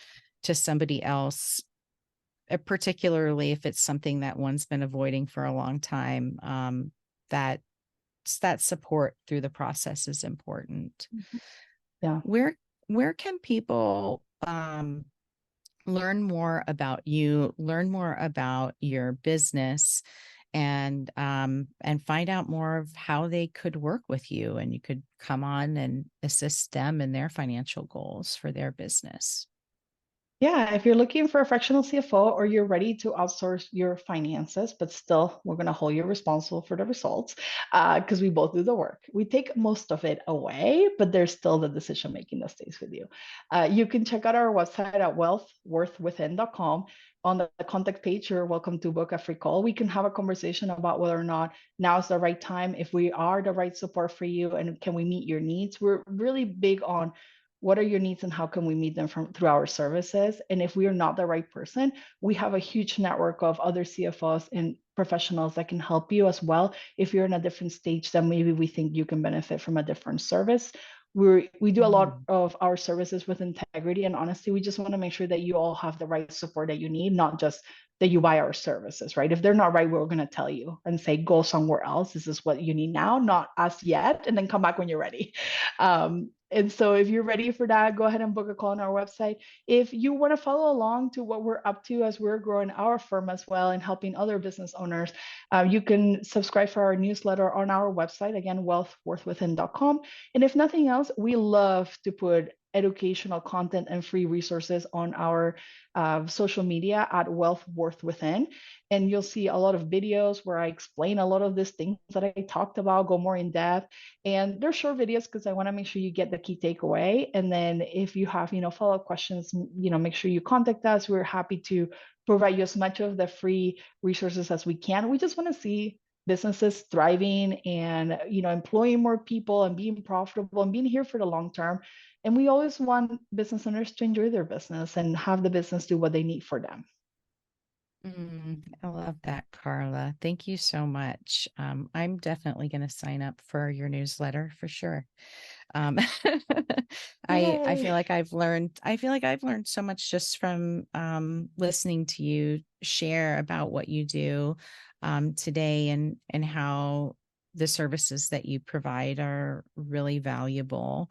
to somebody else, particularly if it's something that one's been avoiding for a long time. That that support through the process is important. Yeah. Where can people learn more about you, learn more about your business, and find out more of how they could work with you, and you could come on and assist them in their financial goals for their business. Yeah, if you're looking for a fractional CFO or you're ready to outsource your finances, but still we're going to hold you responsible for the results because we both do the work. We take most of it away, but there's still the decision making that stays with you. You can check out our website at wealthworthwithin.com. On the contact page, you're welcome to book a free call. We can have a conversation about whether or not now is the right time, if we are the right support for you, and can we meet your needs. We're really big on what are your needs and how can we meet them through our services. And if we are not the right person, we have a huge network of other CFOs and professionals that can help you as well. If you're in a different stage, then maybe we think you can benefit from a different service. We do a lot of our services with integrity and honesty. We just want to make sure that you all have the right support that you need, not just that you buy our services, right? If they're not right, we're going to tell you and say, go somewhere else. This is what you need now, not us yet, and then come back when you're ready. And so if you're ready for that, go ahead and book a call on our website. If you want to follow along to what we're up to as we're growing our firm as well and helping other business owners, you can subscribe for our newsletter on our website, again, wealthworthwithin.com. And if nothing else, we love to put educational content and free resources on our social media at Wealth Worth Within. And you'll see a lot of videos where I explain a lot of these things that I talked about, go more in depth. And they're short videos because I want to make sure you get the key takeaway. And then if you have, follow-up questions, make sure you contact us. We're happy to provide you as much of the free resources as we can. We just want to see businesses thriving and, employing more people and being profitable and being here for the long term. And we always want business owners to enjoy their business and have the business do what they need for them. I love that, Carla. Thank you so much. I'm definitely going to sign up for your newsletter for sure. I feel like I've learned so much just from listening to you share about what you do today and how the services that you provide are really valuable.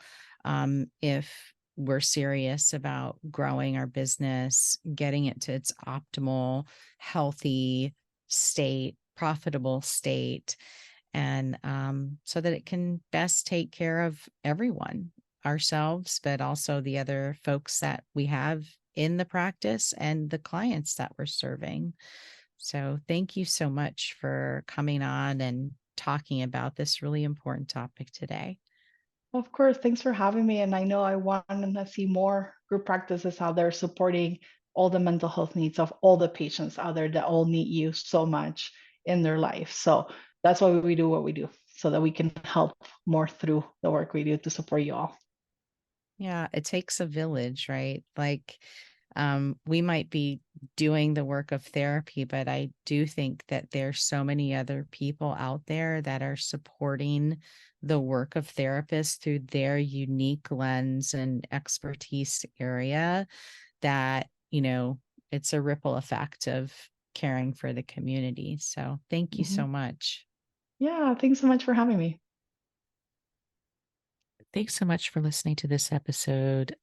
If we're serious about growing our business, getting it to its optimal, healthy state, profitable state, and so that it can best take care of everyone, ourselves, but also the other folks that we have in the practice and the clients that we're serving. So thank you so much for coming on and talking about this really important topic today. Of course, thanks for having me. And I know I want to see more group practices out there supporting all the mental health needs of all the patients out there that all need you so much in their life. So that's why we do what we do, so that we can help more through the work we do to support you all. Yeah, it takes a village, right? Like we might be doing the work of therapy, but I do think that there's so many other people out there that are supporting the work of therapists through their unique lens and expertise area that, it's a ripple effect of caring for the community. So thank you so much. Yeah, thanks so much for having me. Thanks so much for listening to this episode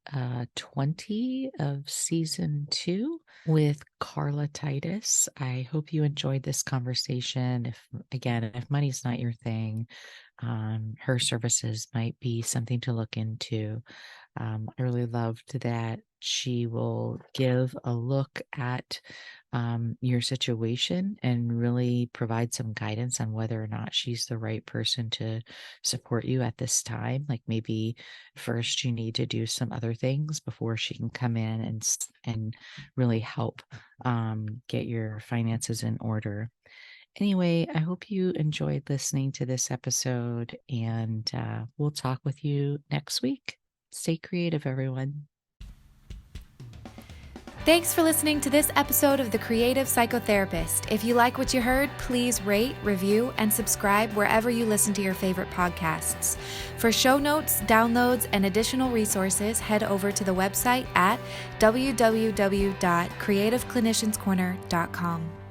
20 of season 2 with Carla Titus. I hope you enjoyed this conversation. If money's not your thing, her services might be something to look into. I really loved that she will give a look at your situation and really provide some guidance on whether or not she's the right person to support you at this time. Like maybe first you need to do some other things before she can come in and really help get your finances in order. Anyway, I hope you enjoyed listening to this episode, and we'll talk with you next week. Stay creative, everyone. Thanks for listening to this episode of The Creative Psychotherapist. If you like what you heard, please rate, review, and subscribe wherever you listen to your favorite podcasts. For show notes, downloads, and additional resources, head over to the website at www.creativeclinicianscorner.com.